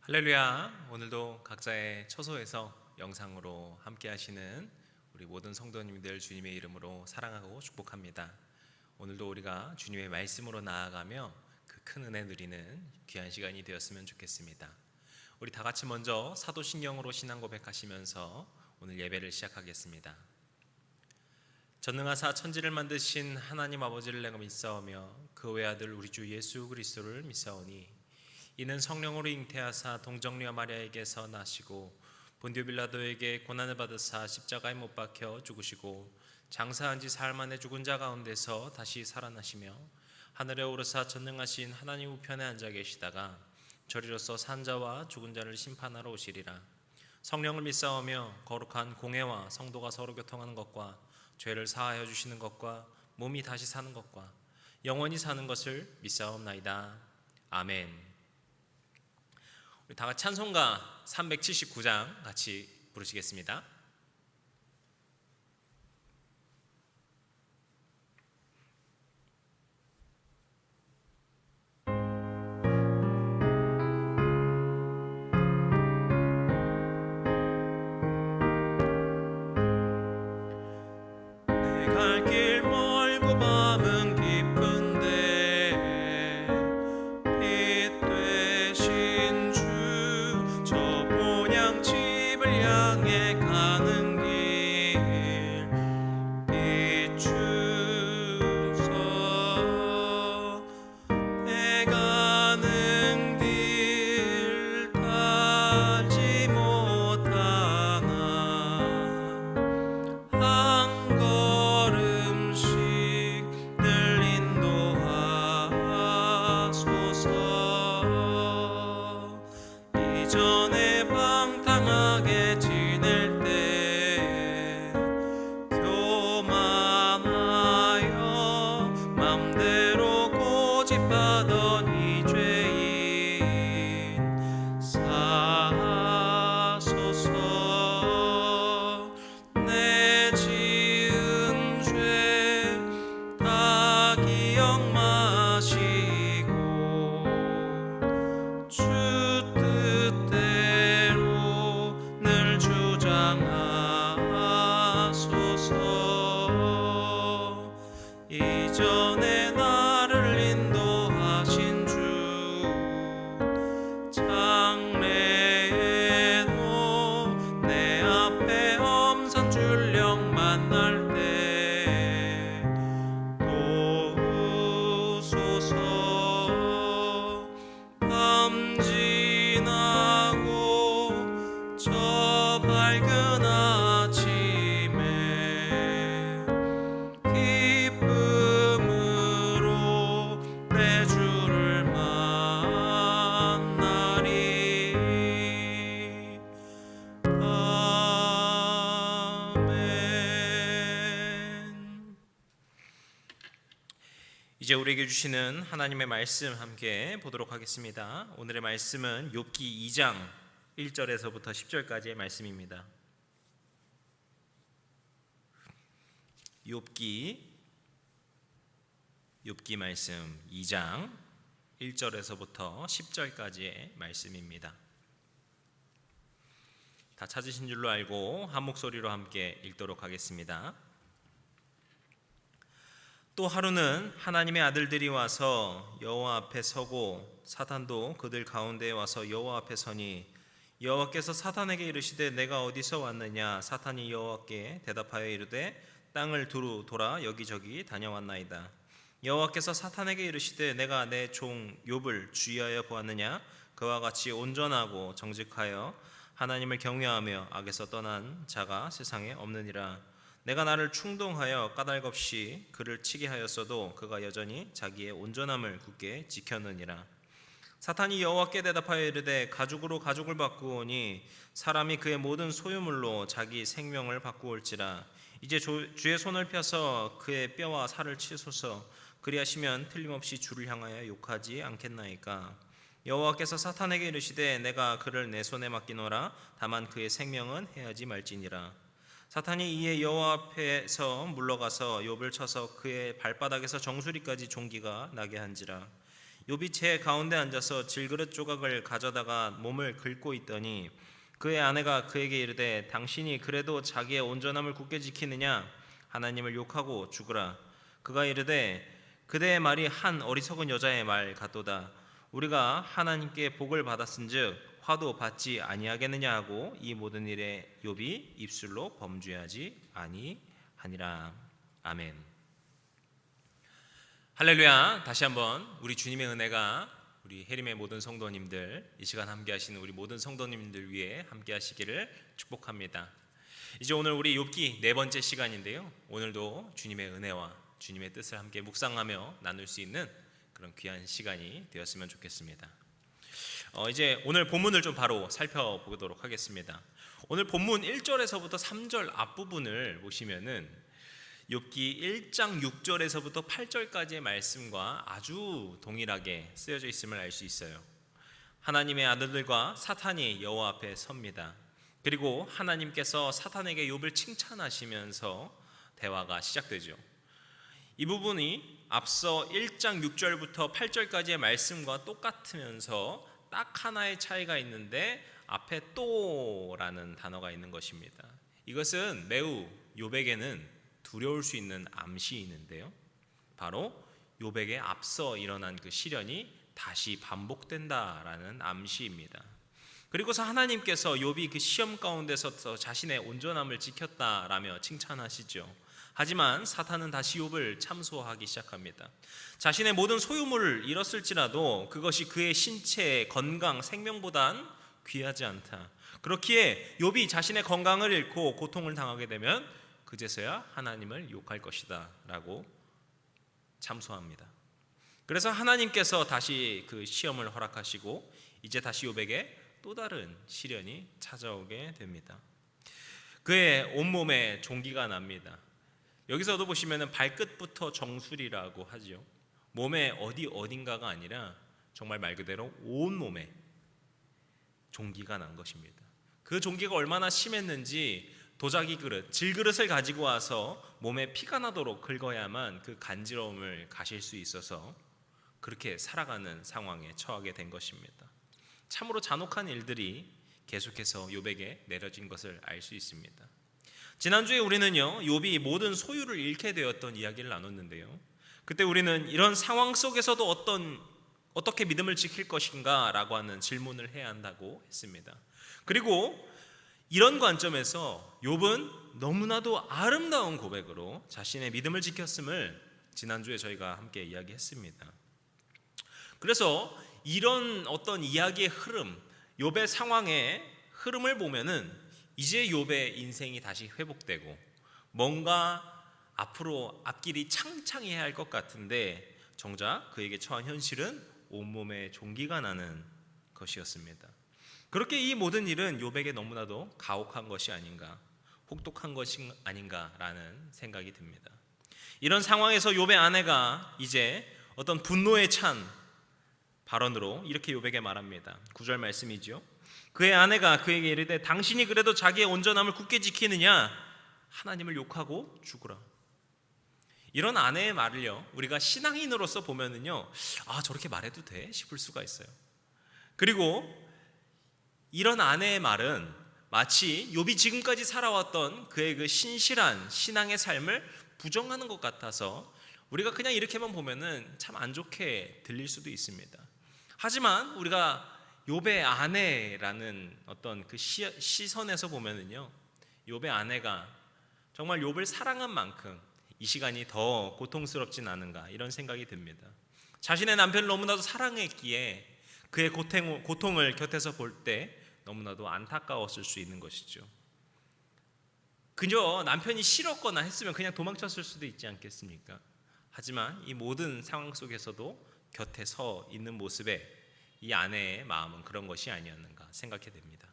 할렐루야. 오늘도 각자의 처소에서 영상으로 함께 하시는 우리 모든 성도님들 주님의 이름으로 사랑하고 축복합니다. 오늘도 우리가 주님의 말씀으로 나아가며 그 큰 은혜 누리는 귀한 시간이 되었으면 좋겠습니다. 우리 다 같이 먼저 사도신경으로 신앙 고백하시면서 오늘 예배를 시작하겠습니다. 전능하사 천지를 만드신 하나님 아버지를 내가 믿사오며 그 외아들 우리 주 예수 그리스도를 믿사오니 이는 성령으로 잉태하사 동정녀 마리아에게서 나시고 본디오 빌라도에게 고난을 받으사 십자가에 못 박혀 죽으시고 장사한 지 사흘 만에 죽은 자 가운데서 다시 살아나시며 하늘에 오르사 전능하신 하나님 우편에 앉아 계시다가 저리로서 산 자와 죽은 자를 심판하러 오시리라. 성령을 믿사오며 거룩한 공회와 성도가 서로 교통하는 것과 죄를 사하여 주시는 것과 몸이 다시 사는 것과 영원히 사는 것을 믿사옵나이다. 아멘. 우리 다 같이 찬송가 379장 같이 부르시겠습니다. 갈 길 멀고 밤은 깊은데 빛 되신 주 저 본향집을 향해 가는 길 비추소. 내 가는 길 닿지 못하나 한 걸음씩 늘 인도하소서. 이전에 방탕하게 지낼 때 교만하여 맘대로 고집하던 이 죄인 사소서. 내 지은 죄 다 기억 마시고 주 뜻대로 늘 주장하소서. 이전에 나를 인도하신 주 장래에도 내 앞에 엄선 출령 만날 때 도우소서. 밤 지나고 저 밝은 아침에 기쁨으로 내 주를 만나리. 아멘. 이제 우리에게 주시는 하나님의 말씀 함께 보도록 하겠습니다. 오늘의 말씀은 욥기 2장 1절에서부터 10절까지의 말씀입니다. 욥기 말씀 2장 1절에서부터 10절까지의 말씀입니다. 다 찾으신 줄로 알고 한 목소리로 함께 읽도록 하겠습니다. 또 하루는 하나님의 아들들이 와서 여호와 앞에 서고 사탄도 그들 가운데에 와서 여호와 앞에 서니 여호와께서 사탄에게 이르시되 내가 어디서 왔느냐. 사탄이 여호와께 대답하여 이르되 땅을 두루 돌아 여기저기 다녀왔나이다. 여호와께서 사탄에게 이르시되 내가 내 종 욥을 주의하여 보았느냐. 그와 같이 온전하고 정직하여 하나님을 경외하며 악에서 떠난 자가 세상에 없느니라. 내가 나를 충동하여 까닭없이 그를 치게 하였어도 그가 여전히 자기의 온전함을 굳게 지켰느니라. 사탄이 여호와께 대답하여 이르되 가죽으로 가죽을 바꾸오니 사람이 그의 모든 소유물로 자기 생명을 바꾸올지라. 이제 주의 손을 펴서 그의 뼈와 살을 치소서. 그리하시면 틀림없이 주를 향하여 욕하지 않겠나이까. 여호와께서 사탄에게 이르시되 내가 그를 내 손에 맡기노라. 다만 그의 생명은 해하지 말지니라. 사탄이 이에 여호와 앞에서 물러가서 욥을 쳐서 그의 발바닥에서 정수리까지 종기가 나게 한지라. 욥이 제 가운데 앉아서 질그릇 조각을 가져다가 몸을 긁고 있더니 그의 아내가 그에게 이르되 당신이 그래도 자기의 온전함을 굳게 지키느냐? 하나님을 욕하고 죽으라. 그가 이르되 그대의 말이 한 어리석은 여자의 말 같도다. 우리가 하나님께 복을 받았은즉 화도 받지 아니하겠느냐 하고 이 모든 일에 욥이 입술로 범죄하지 아니하니라. 아멘. 할렐루야. 다시 한번 우리 주님의 은혜가 우리 해림의 모든 성도님들, 이 시간 함께 하시는 우리 모든 성도님들 위해 함께 하시기를 축복합니다. 이제 오늘 우리 욥기 네 번째 시간인데요, 오늘도 주님의 은혜와 주님의 뜻을 함께 묵상하며 나눌 수 있는 그런 귀한 시간이 되었으면 좋겠습니다. 이제 오늘 본문을 좀 바로 살펴보도록 하겠습니다. 오늘 본문 1절에서부터 3절 앞부분을 보시면은 욥기 1장 6절에서부터 8절까지의 말씀과 아주 동일하게 쓰여져 있음을 알 수 있어요. 하나님의 아들들과 사탄이 여호와 앞에 섭니다. 그리고 하나님께서 사탄에게 욥을 칭찬하시면서 대화가 시작되죠. 이 부분이 앞서 1장 6절부터 8절까지의 말씀과 똑같으면서 딱 하나의 차이가 있는데 앞에 또라는 단어가 있는 것입니다. 이것은 매우 욥에게는 두려울 수 있는 암시 있는데요, 바로 욥에게 앞서 일어난 그 시련이 다시 반복된다라는 암시입니다. 그리고서 하나님께서 욥이 그 시험 가운데서 자신의 온전함을 지켰다라며 칭찬하시죠. 하지만 사탄은 다시 욥을 참소하기 시작합니다. 자신의 모든 소유물을 잃었을지라도 그것이 그의 신체, 건강, 생명보단 귀하지 않다. 그렇기에 욥이 자신의 건강을 잃고 고통을 당하게 되면 그제서야 하나님을 욕할 것이다 라고 참소합니다. 그래서 하나님께서 다시 그 시험을 허락하시고 이제 다시 욥에게 또 다른 시련이 찾아오게 됩니다. 그의 온몸에 종기가 납니다. 여기서도 보시면 발끝부터 정수리라고 하죠. 몸의 어딘가가 아니라 정말 말 그대로 온몸에 종기가 난 것입니다. 그 종기가 얼마나 심했는지 도자기 그릇, 질그릇을 가지고 와서 몸에 피가 나도록 긁어야만 그 간지러움을 가실 수 있어서 그렇게 살아가는 상황에 처하게 된 것입니다. 참으로 잔혹한 일들이 계속해서 욥에게 내려진 것을 알 수 있습니다. 지난주에 우리는요, 욥이 모든 소유를 잃게 되었던 이야기를 나눴는데요, 그때 우리는 이런 상황 속에서도 어떻게 믿음을 지킬 것인가 라고 하는 질문을 해야 한다고 했습니다. 그리고 이런 관점에서 욥은 너무나도 아름다운 고백으로 자신의 믿음을 지켰음을 지난주에 저희가 함께 이야기했습니다. 그래서 이런 어떤 이야기의 흐름, 욥의 상황의 흐름을 보면은 이제 욥의 인생이 다시 회복되고 뭔가 앞으로 앞길이 창창해야 할 것 같은데 정작 그에게 처한 현실은 온몸에 종기가 나는 것이었습니다. 그렇게 이 모든 일은 욥에게 너무나도 가혹한 것이 아닌가, 혹독한 것이 아닌가라는 생각이 듭니다. 이런 상황에서 욥의 아내가 이제 어떤 분노에 찬 발언으로 이렇게 욥에게 말합니다. 9절 말씀이죠. 그의 아내가 그에게 이르되 당신이 그래도 자기의 온전함을 굳게 지키느냐? 하나님을 욕하고 죽으라. 이런 아내의 말을요, 우리가 신앙인으로서 보면은요, 저렇게 말해도 돼? 싶을 수가 있어요. 그리고 이런 아내의 말은 마치 욥이 지금까지 살아왔던 그의 그 신실한 신앙의 삶을 부정하는 것 같아서 우리가 그냥 이렇게만 보면은 참 안 좋게 들릴 수도 있습니다. 하지만 우리가 욥의 아내라는 어떤 그 시선에서 보면은요, 욥의 아내가 정말 욥을 사랑한 만큼 이 시간이 더 고통스럽진 않은가 이런 생각이 듭니다. 자신의 남편을 너무나도 사랑했기에 그의 고통을 곁에서 볼 때 너무나도 안타까웠을 수 있는 것이죠. 그저 남편이 싫었거나 했으면 그냥 도망쳤을 수도 있지 않겠습니까? 하지만 이 모든 상황 속에서도 곁에 서 있는 모습에 이 아내의 마음은 그런 것이 아니었는가 생각해 됩니다.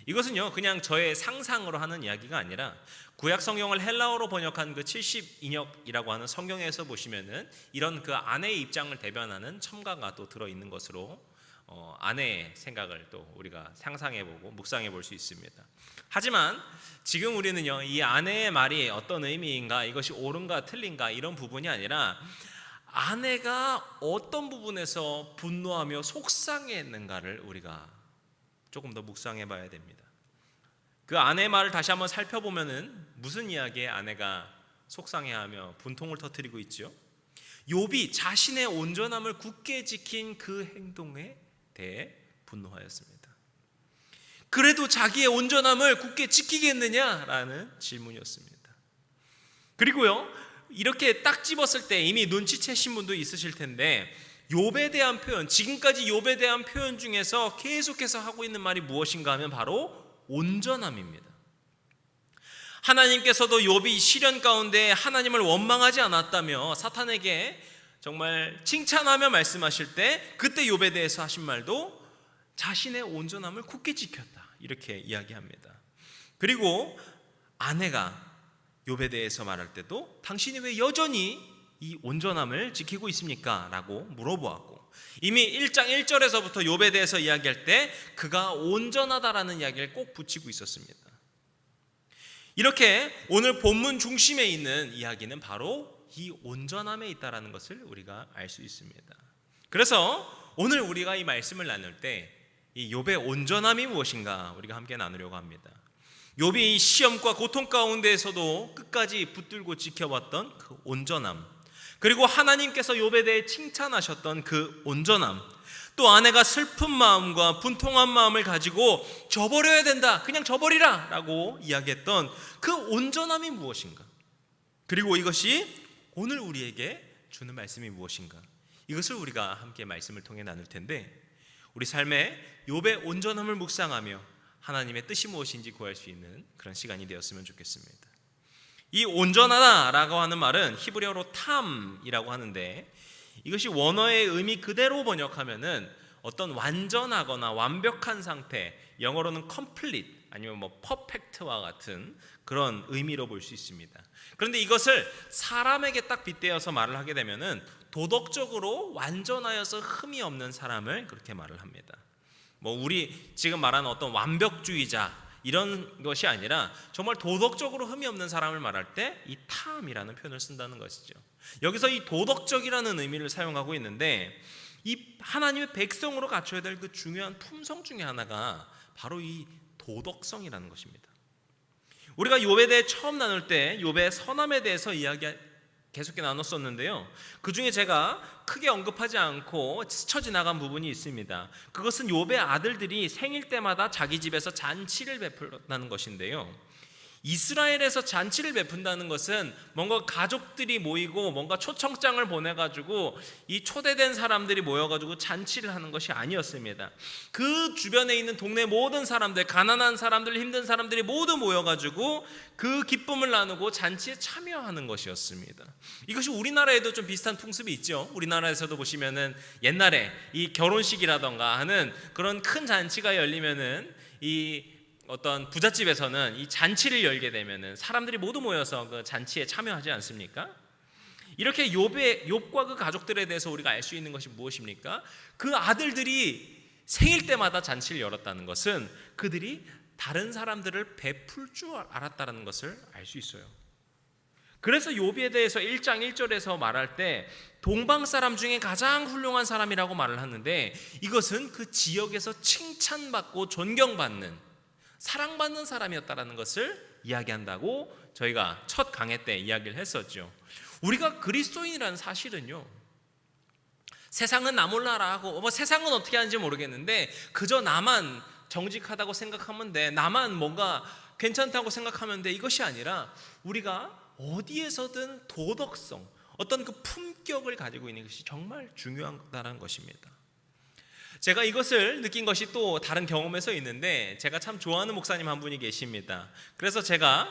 이것은요, 그냥 저의 상상으로 하는 이야기가 아니라 구약 성경을 헬라어로 번역한 그 70인역이라고 하는 성경에서 보시면은 이런 그 아내의 입장을 대변하는 첨가가 또 들어 있는 것으로 아내의 생각을 또 우리가 상상해보고 묵상해 볼 수 있습니다. 하지만 지금 우리는요, 이 아내의 말이 어떤 의미인가, 이것이 옳은가 틀린가 이런 부분이 아니라 아내가 어떤 부분에서 분노하며 속상해했는가를 우리가 조금 더 묵상해 봐야 됩니다. 그 아내의 말을 다시 한번 살펴보면은 무슨 이야기에 아내가 속상해하며 분통을 터뜨리고 있죠? 욥이 자신의 온전함을 굳게 지킨 그 행동에 대해 분노하였습니다. 그래도 자기의 온전함을 굳게 지키겠느냐라는 질문이었습니다. 그리고요, 이렇게 딱 집었을 때 이미 눈치채신 분도 있으실 텐데, 욥에 대한 표현, 지금까지 욥에 대한 표현 중에서 계속해서 하고 있는 말이 무엇인가 하면 바로 온전함입니다. 하나님께서도 욥이 시련 가운데 하나님을 원망하지 않았다며 사탄에게 정말 칭찬하며 말씀하실 때, 그때 욥에 대해서 하신 말도 자신의 온전함을 굳게 지켰다, 이렇게 이야기합니다. 그리고 아내가 욥에 대해서 말할 때도 당신이 왜 여전히 이 온전함을 지키고 있습니까? 라고 물어보았고, 이미 1장 1절에서부터 욥에 대해서 이야기할 때 그가 온전하다라는 이야기를 꼭 붙이고 있었습니다. 이렇게 오늘 본문 중심에 있는 이야기는 바로 이 온전함에 있다라는 것을 우리가 알 수 있습니다. 그래서 오늘 우리가 이 말씀을 나눌 때 이 욥의 온전함이 무엇인가 우리가 함께 나누려고 합니다. 욥이 시험과 고통 가운데에서도 끝까지 붙들고 지켜왔던 그 온전함, 그리고 하나님께서 욥에 대해 칭찬하셨던 그 온전함, 또 아내가 슬픈 마음과 분통한 마음을 가지고 저버려야 된다, 그냥 저버리라 라고 이야기했던 그 온전함이 무엇인가, 그리고 이것이 오늘 우리에게 주는 말씀이 무엇인가, 이것을 우리가 함께 말씀을 통해 나눌 텐데, 우리 삶에 욥의 온전함을 묵상하며 하나님의 뜻이 무엇인지 구할 수 있는 그런 시간이 되었으면 좋겠습니다. 이 온전하다라고 하는 말은 히브리어로 탐이라고 하는데, 이것이 원어의 의미 그대로 번역하면은 어떤 완전하거나 완벽한 상태, 영어로는 complete 아니면 perfect와 같은 그런 의미로 볼 수 있습니다. 그런데 이것을 사람에게 딱 빗대어서 말을 하게 되면은 도덕적으로 완전하여서 흠이 없는 사람을 그렇게 말을 합니다. 우리 지금 말하는 어떤 완벽주의자 이런 것이 아니라 정말 도덕적으로 흠이 없는 사람을 말할 때 이 탐이라는 표현을 쓴다는 것이죠. 여기서 이 도덕적이라는 의미를 사용하고 있는데, 이 하나님의 백성으로 갖춰야 될 그 중요한 품성 중에 하나가 바로 이 도덕성이라는 것입니다. 우리가 욥에 대해 처음 나눌 때 욥의 선함에 대해서 계속 나눴었는데요, 그 중에 제가 크게 언급하지 않고 스쳐 지나간 부분이 있습니다. 그것은 욥의 아들들이 생일 때마다 자기 집에서 잔치를 베푼다는 것인데요, 이스라엘에서 잔치를 베푼다는 것은 뭔가 가족들이 모이고 뭔가 초청장을 보내가지고 이 초대된 사람들이 모여가지고 잔치를 하는 것이 아니었습니다. 그 주변에 있는 동네 모든 사람들, 가난한 사람들, 힘든 사람들이 모두 모여가지고 그 기쁨을 나누고 잔치에 참여하는 것이었습니다. 이것이 우리나라에도 좀 비슷한 풍습이 있죠. 우리나라에서도 보시면은 옛날에 이 결혼식이라던가 하는 그런 큰 잔치가 열리면은 이 어떤 부잣집에서는 이 잔치를 열게 되면은 사람들이 모두 모여서 그 잔치에 참여하지 않습니까? 이렇게 욥과 그 가족들에 대해서 우리가 알 수 있는 것이 무엇입니까? 그 아들들이 생일 때마다 잔치를 열었다는 것은 그들이 다른 사람들을 베풀 줄 알았다는 것을 알 수 있어요. 그래서 욥에 대해서 1장 1절에서 말할 때 동방 사람 중에 가장 훌륭한 사람이라고 말을 하는데, 이것은 그 지역에서 칭찬받고 존경받는, 사랑받는 사람이었다라는 것을 이야기한다고 저희가 첫 강해 때 이야기를 했었죠. 우리가 그리스도인이라는 사실은요, 세상은 나 몰라라 하고 세상은 어떻게 하는지 모르겠는데 그저 나만 정직하다고 생각하면 돼, 나만 뭔가 괜찮다고 생각하면 돼, 이것이 아니라 우리가 어디에서든 도덕성, 어떤 그 품격을 가지고 있는 것이 정말 중요하다는 것입니다. 제가 이것을 느낀 것이 또 다른 경험에서 있는데, 제가 참 좋아하는 목사님 한 분이 계십니다. 그래서 제가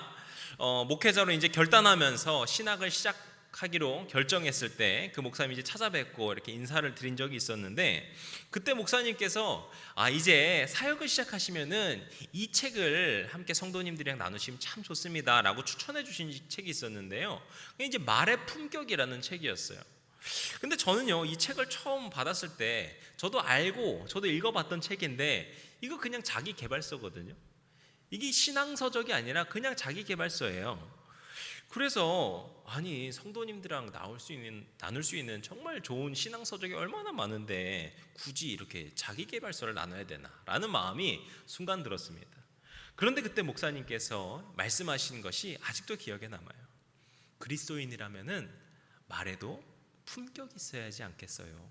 목회자로 이제 결단하면서 신학을 시작하기로 결정했을 때 그 목사님 이제 찾아뵙고 이렇게 인사를 드린 적이 있었는데, 그때 목사님께서 이제 사역을 시작하시면은 이 책을 함께 성도님들이랑 나누시면 참 좋습니다라고 추천해 주신 책이 있었는데요, 이제 말의 품격이라는 책이었어요. 근데 저는요, 이 책을 처음 받았을 때 저도 읽어봤던 책인데 이거 그냥 자기 개발서거든요. 이게 신앙서적이 아니라 그냥 자기 개발서예요. 그래서 아니 성도님들이랑 나눌 수 있는 정말 좋은 신앙 서적이 얼마나 많은데 굳이 이렇게 자기 개발서를 나눠야 되나라는 마음이 순간 들었습니다. 그런데 그때 목사님께서 말씀하신 것이 아직도 기억에 남아요. 그리스도인이라면은 말에도 품격이 있어야 하지 않겠어요?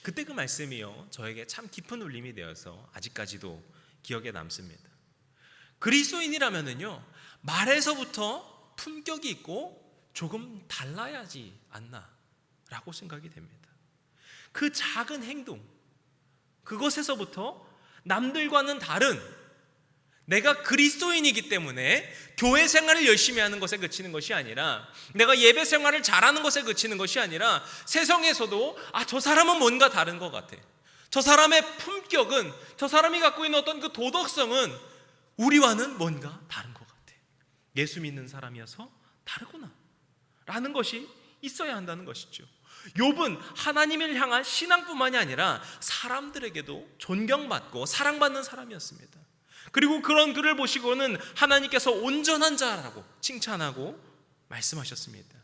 그때 그 말씀이요 저에게 참 깊은 울림이 되어서 아직까지도 기억에 남습니다. 그리스도인이라면은요 말에서부터 품격이 있고 조금 달라야지 않나라고 생각이 됩니다. 그 작은 행동, 그것에서부터 남들과는 다른, 내가 그리스도인이기 때문에 교회 생활을 열심히 하는 것에 그치는 것이 아니라, 내가 예배 생활을 잘하는 것에 그치는 것이 아니라, 세상에서도 저 사람은 뭔가 다른 것 같아, 저 사람의 품격은, 저 사람이 갖고 있는 어떤 그 도덕성은 우리와는 뭔가 다른 것 같아, 예수 믿는 사람이어서 다르구나 라는 것이 있어야 한다는 것이죠. 욥은 하나님을 향한 신앙뿐만이 아니라 사람들에게도 존경받고 사랑받는 사람이었습니다. 그리고 그런 그를 보시고는 하나님께서 온전한 자라고 칭찬하고 말씀하셨습니다.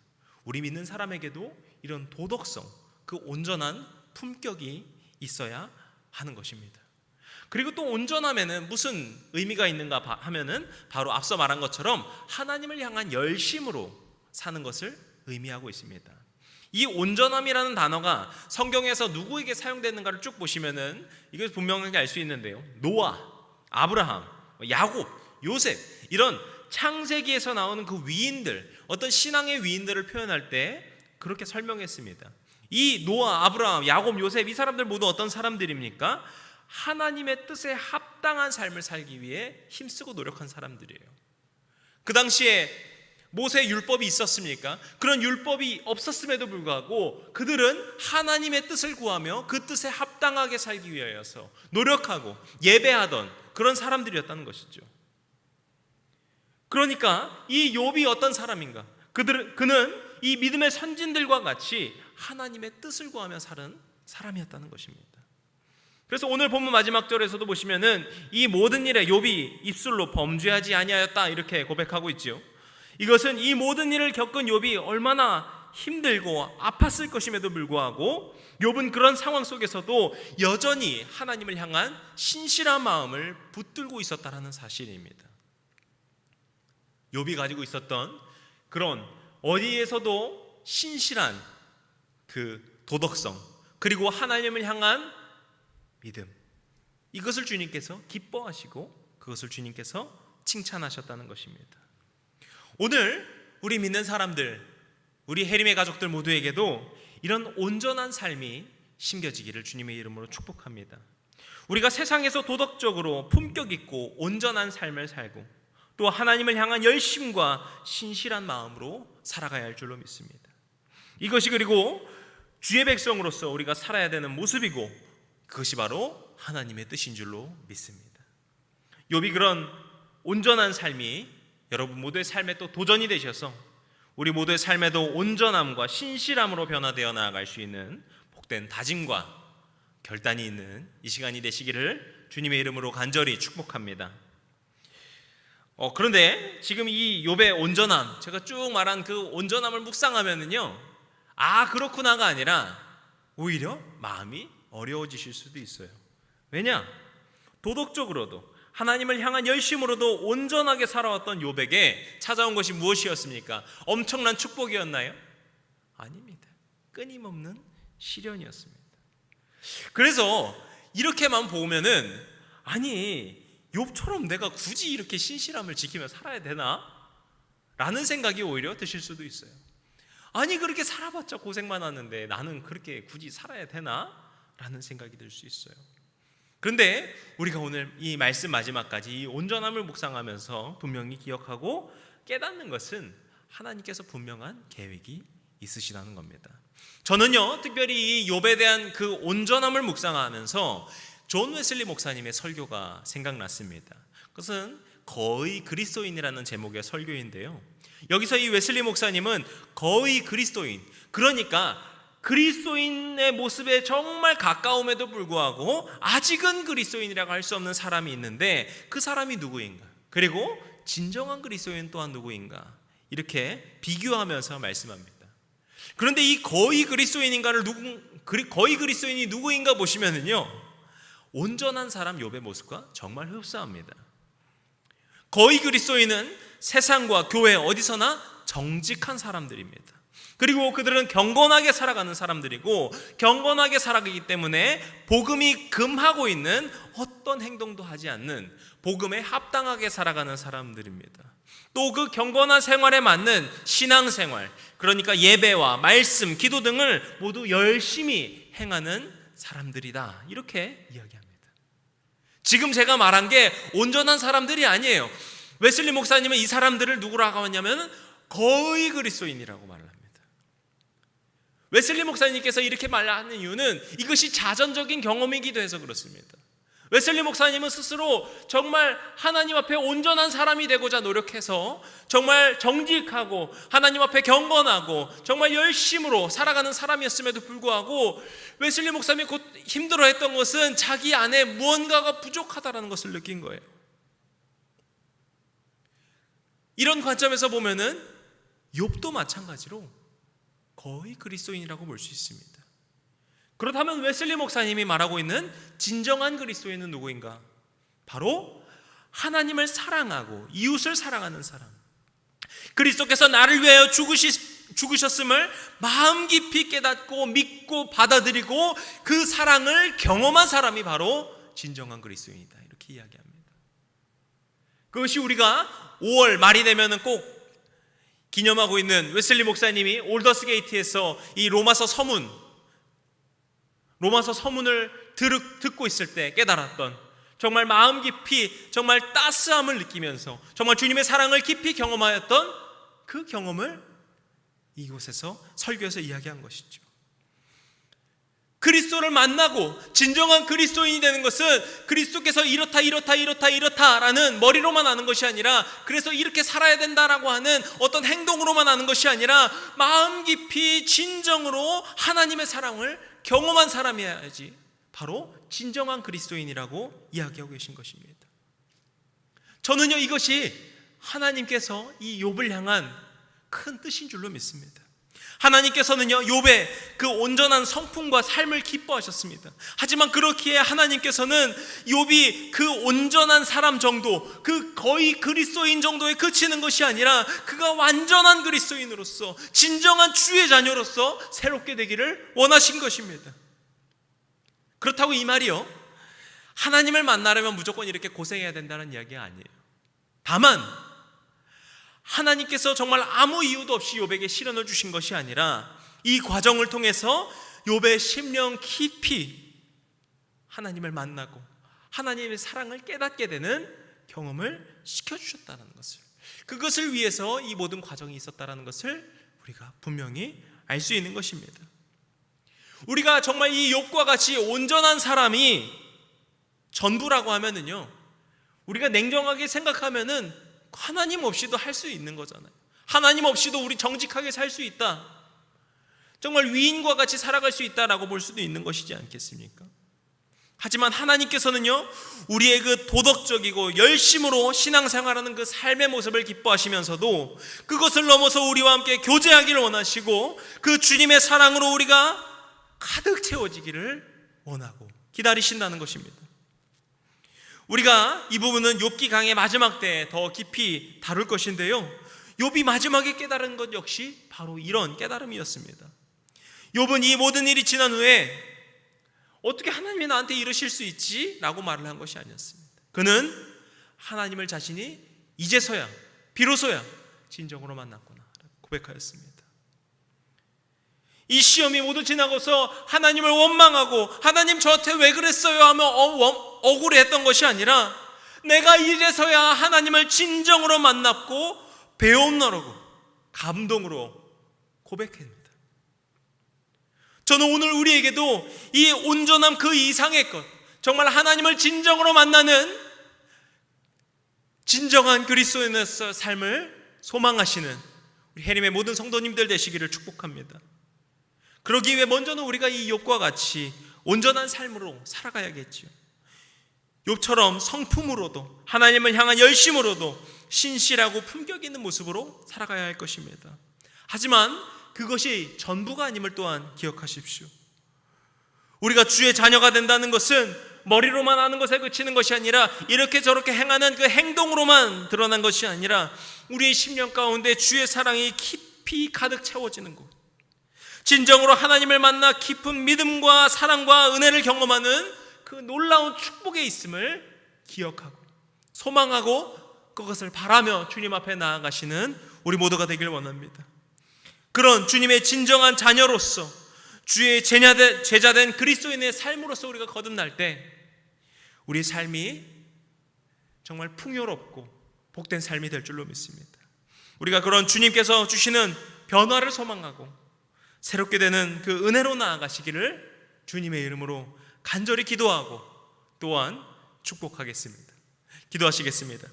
우리 믿는 사람에게도 이런 도덕성, 그 온전한 품격이 있어야 하는 것입니다. 그리고 또 온전함에는 무슨 의미가 있는가 하면은 바로 앞서 말한 것처럼 하나님을 향한 열심으로 사는 것을 의미하고 있습니다. 이 온전함이라는 단어가 성경에서 누구에게 사용되는가를 쭉 보시면은 이걸 분명하게 알 수 있는데요, 노아, 아브라함, 야곱, 요셉, 이런 창세기에서 나오는 그 위인들, 어떤 신앙의 위인들을 표현할 때 그렇게 설명했습니다. 이 노아, 아브라함, 야곱, 요셉, 이 사람들 모두 어떤 사람들입니까? 하나님의 뜻에 합당한 삶을 살기 위해 힘쓰고 노력한 사람들이에요. 그 당시에 모세 율법이 있었습니까? 그런 율법이 없었음에도 불구하고 그들은 하나님의 뜻을 구하며 그 뜻에 합당하게 살기 위하여서 노력하고 예배하던 그런 사람들이었다는 것이죠. 그러니까 이 욥이 어떤 사람인가? 그는 이 믿음의 선진들과 같이 하나님의 뜻을 구하며 사는 사람이었다는 것입니다. 그래서 오늘 본문 마지막 절에서도 보시면은 이 모든 일에 욥이 입술로 범죄하지 아니하였다 이렇게 고백하고 있지요. 이것은 이 모든 일을 겪은 욥이 얼마나 힘들고 아팠을 것임에도 불구하고 욥은 그런 상황 속에서도 여전히 하나님을 향한 신실한 마음을 붙들고 있었다라는 사실입니다. 욥이 가지고 있었던 그런 어디에서도 신실한 그 도덕성, 그리고 하나님을 향한 믿음, 이것을 주님께서 기뻐하시고 그것을 주님께서 칭찬하셨다는 것입니다. 오늘 우리 믿는 사람들, 우리 해림의 가족들 모두에게도 이런 온전한 삶이 심겨지기를 주님의 이름으로 축복합니다. 우리가 세상에서 도덕적으로 품격 있고 온전한 삶을 살고 또 하나님을 향한 열심과 신실한 마음으로 살아가야 할 줄로 믿습니다. 이것이 그리고 주의 백성으로서 우리가 살아야 되는 모습이고 그것이 바로 하나님의 뜻인 줄로 믿습니다. 욥이 그런 온전한 삶이 여러분 모두의 삶에 또 도전이 되셔서 우리 모두의 삶에도 온전함과 신실함으로 변화되어 나아갈 수 있는 복된 다짐과 결단이 있는 이 시간이 되시기를 주님의 이름으로 간절히 축복합니다. 그런데 지금 이 욥의 온전함, 제가 쭉 말한 그 온전함을 묵상하면은요, 그렇구나가 아니라 오히려 마음이 어려워지실 수도 있어요. 왜냐? 도덕적으로도 하나님을 향한 열심으로도 온전하게 살아왔던 욥에게 찾아온 것이 무엇이었습니까? 엄청난 축복이었나요? 아닙니다. 끊임없는 시련이었습니다. 그래서 이렇게만 보면은 욥처럼 내가 굳이 이렇게 신실함을 지키며 살아야 되나? 라는 생각이 오히려 드실 수도 있어요. 그렇게 살아봤자 고생만 하는데 나는 그렇게 굳이 살아야 되나? 라는 생각이 들 수 있어요. 그런데 우리가 오늘 이 말씀 마지막까지 이 온전함을 묵상하면서 분명히 기억하고 깨닫는 것은 하나님께서 분명한 계획이 있으시다는 겁니다. 저는요, 특별히 이 욥에 대한 그 온전함을 묵상하면서 존 웨슬리 목사님의 설교가 생각났습니다. 그것은 거의 그리스도인이라는 제목의 설교인데요, 여기서 이 웨슬리 목사님은 거의 그리스도인, 그러니까 그리스도인의 모습에 정말 가까움에도 불구하고 아직은 그리스도인이라고 할 수 없는 사람이 있는데 그 사람이 누구인가? 그리고 진정한 그리스도인 또한 누구인가? 이렇게 비교하면서 말씀합니다. 그런데 이 거의 그리스도인이 누구인가 보시면은요, 온전한 사람 욥의 모습과 정말 흡사합니다. 거의 그리스도인은 세상과 교회 어디서나 정직한 사람들입니다. 그리고 그들은 경건하게 살아가는 사람들이고, 경건하게 살아가기 때문에 복음이 금하고 있는 어떤 행동도 하지 않는 복음에 합당하게 살아가는 사람들입니다. 또 그 경건한 생활에 맞는 신앙생활, 그러니까 예배와 말씀, 기도 등을 모두 열심히 행하는 사람들이다, 이렇게 이야기합니다. 지금 제가 말한 게 온전한 사람들이 아니에요. 웨슬리 목사님은 이 사람들을 누구라고 하냐면 거의 그리스도인이라고 말합니다. 웨슬리 목사님께서 이렇게 말하는 이유는 이것이 자전적인 경험이기도 해서 그렇습니다. 웨슬리 목사님은 스스로 정말 하나님 앞에 온전한 사람이 되고자 노력해서 정말 정직하고 하나님 앞에 경건하고 정말 열심으로 살아가는 사람이었음에도 불구하고, 웨슬리 목사님이 곧 힘들어했던 것은 자기 안에 무언가가 부족하다는 것을 느낀 거예요. 이런 관점에서 보면은 욥도 마찬가지로 거의 그리스도인이라고 볼 수 있습니다. 그렇다면 웨슬리 목사님이 말하고 있는 진정한 그리스도인은 누구인가? 바로 하나님을 사랑하고 이웃을 사랑하는 사람, 그리스도께서 나를 위하여 죽으셨음을 마음 깊이 깨닫고 믿고 받아들이고 그 사랑을 경험한 사람이 바로 진정한 그리스도인이다, 이렇게 이야기합니다. 그것이 우리가 5월 말이 되면은 꼭 기념하고 있는 웨슬리 목사님이 올더스 게이트에서 이 로마서 서문을 듣고 있을 때 깨달았던, 정말 마음 깊이 정말 따스함을 느끼면서 정말 주님의 사랑을 깊이 경험하였던 그 경험을 이곳에서 설교에서 이야기한 것이죠. 그리스도를 만나고 진정한 그리스도인이 되는 것은 그리스도께서 이렇다라는 머리로만 아는 것이 아니라, 그래서 이렇게 살아야 된다라고 하는 어떤 행동으로만 아는 것이 아니라 마음 깊이 진정으로 하나님의 사랑을 경험한 사람이어야지 바로 진정한 그리스도인이라고 이야기하고 계신 것입니다. 저는요, 이것이 하나님께서 이 욥을 향한 큰 뜻인 줄로 믿습니다. 하나님께서는요, 욥의 그 온전한 성품과 삶을 기뻐하셨습니다. 하지만 그렇기에 하나님께서는 욥이 그 온전한 사람 정도, 그 거의 그리스도인 정도에 그치는 것이 아니라 그가 완전한 그리스도인으로서 진정한 주의 자녀로서 새롭게 되기를 원하신 것입니다. 그렇다고 이 말이요, 하나님을 만나려면 무조건 이렇게 고생해야 된다는 이야기가 아니에요. 다만 하나님께서 정말 아무 이유도 없이 욥에게 시련을 주신 것이 아니라 이 과정을 통해서 욥의 심령 깊이 하나님을 만나고 하나님의 사랑을 깨닫게 되는 경험을 시켜주셨다는 것을, 그것을 위해서 이 모든 과정이 있었다는 것을 우리가 분명히 알 수 있는 것입니다. 우리가 정말 이 욥과 같이 온전한 사람이 전부라고 하면은요, 우리가 냉정하게 생각하면은 하나님 없이도 할 수 있는 거잖아요. 하나님 없이도 우리 정직하게 살 수 있다, 정말 위인과 같이 살아갈 수 있다라고 볼 수도 있는 것이지 않겠습니까? 하지만 하나님께서는요, 우리의 그 도덕적이고 열심으로 신앙생활하는 그 삶의 모습을 기뻐하시면서도 그것을 넘어서 우리와 함께 교제하기를 원하시고 그 주님의 사랑으로 우리가 가득 채워지기를 원하고 기다리신다는 것입니다. 우리가 이 부분은 욥기 강의 마지막 때에 더 깊이 다룰 것인데요, 욥이 마지막에 깨달은 것 역시 바로 이런 깨달음이었습니다. 욥은 이 모든 일이 지난 후에 어떻게 하나님이 나한테 이러실 수 있지? 라고 말을 한 것이 아니었습니다. 그는 하나님을 자신이 이제서야 비로소야 진정으로 만났구나 고백하였습니다. 이 시험이 모두 지나고서 하나님을 원망하고 하나님 저한테 왜 그랬어요 하며 억울해했던 것이 아니라 내가 이제서야 하나님을 진정으로 만났고 배움나라고 감동으로 고백합니다. 저는 오늘 우리에게도 이 온전함 그 이상의 것, 정말 하나님을 진정으로 만나는 진정한 그리스도인의 삶을 소망하시는 우리 해림의 모든 성도님들 되시기를 축복합니다. 그러기 위해 먼저는 우리가 이 욥과 같이 온전한 삶으로 살아가야겠지요. 욥처럼 성품으로도 하나님을 향한 열심으로도 신실하고 품격 있는 모습으로 살아가야 할 것입니다. 하지만 그것이 전부가 아님을 또한 기억하십시오. 우리가 주의 자녀가 된다는 것은 머리로만 하는 것에 그치는 것이 아니라 이렇게 저렇게 행하는 그 행동으로만 드러난 것이 아니라 우리의 심령 가운데 주의 사랑이 깊이 가득 채워지는 것, 진정으로 하나님을 만나 깊은 믿음과 사랑과 은혜를 경험하는 그 놀라운 축복에 있음을 기억하고 소망하고 그것을 바라며 주님 앞에 나아가시는 우리 모두가 되길 원합니다. 그런 주님의 진정한 자녀로서 주의 제자된 그리스도인의 삶으로서 우리가 거듭날 때 우리 삶이 정말 풍요롭고 복된 삶이 될 줄로 믿습니다. 우리가 그런 주님께서 주시는 변화를 소망하고 새롭게 되는 그 은혜로 나아가시기를 주님의 이름으로 간절히 기도하고 또한 축복하겠습니다. 기도하시겠습니다.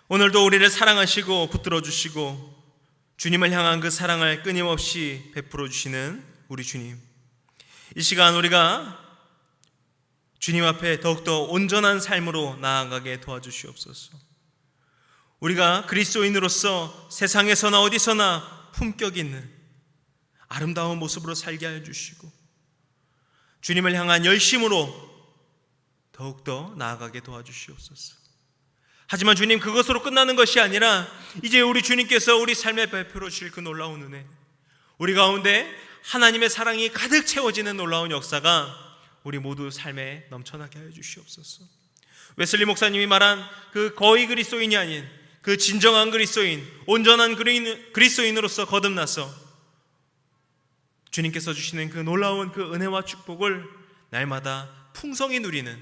오늘도 우리를 사랑하시고 붙들어 주시고 주님을 향한 그 사랑을 끊임없이 베풀어 주시는 우리 주님, 이 시간 우리가 주님 앞에 더욱더 온전한 삶으로 나아가게 도와주시옵소서. 우리가 그리스도인으로서 세상에서나 어디서나 품격 있는 아름다운 모습으로 살게 하여 주시고 주님을 향한 열심으로 더욱더 나아가게 도와주시옵소서. 하지만 주님, 그것으로 끝나는 것이 아니라 이제 우리 주님께서 우리 삶에 베풀어 주실 그 놀라운 은혜, 우리 가운데 하나님의 사랑이 가득 채워지는 놀라운 역사가 우리 모두 삶에 넘쳐나게 하여 주시옵소서. 웨슬리 목사님이 말한 그 거의 그리스도인이 아닌 그 진정한 그리스도인, 온전한 그리스도인으로서 거듭나서 주님께서 주시는 그 놀라운 그 은혜와 축복을 날마다 풍성히 누리는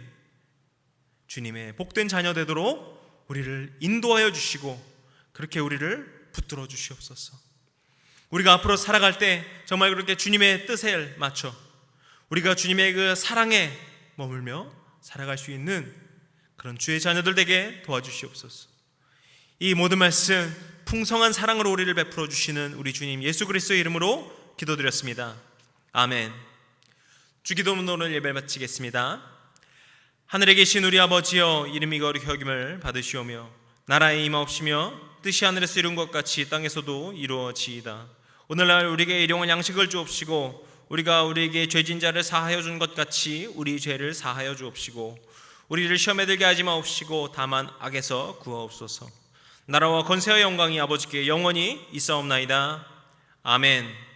주님의 복된 자녀 되도록 우리를 인도하여 주시고 그렇게 우리를 붙들어 주시옵소서. 우리가 앞으로 살아갈 때 정말 그렇게 주님의 뜻에 맞춰 우리가 주님의 그 사랑에 머물며 살아갈 수 있는 그런 주의 자녀들 되게 도와주시옵소서. 이 모든 말씀 풍성한 사랑으로 우리를 베풀어 주시는 우리 주님 예수 그리스도의 이름으로 기도드렸습니다. 아멘. 주기도문으로 예배 마치겠습니다. 하늘에 계신 우리 아버지여, 이름이 거룩히 여김을 받으시오며 나라의 임하옵시며 뜻이 하늘에서 이룬 것 같이 땅에서도 이루어지이다. 오늘날 우리에게 일용할 양식을 주옵시고 우리가 우리에게 죄진 자를 사하여 준 것 같이 우리 죄를 사하여 주옵시고 우리를 시험에 들게 하지 마옵시고 다만 악에서 구하옵소서. 나라와 권세와 영광이 아버지께 영원히 있사옵나이다. 아멘.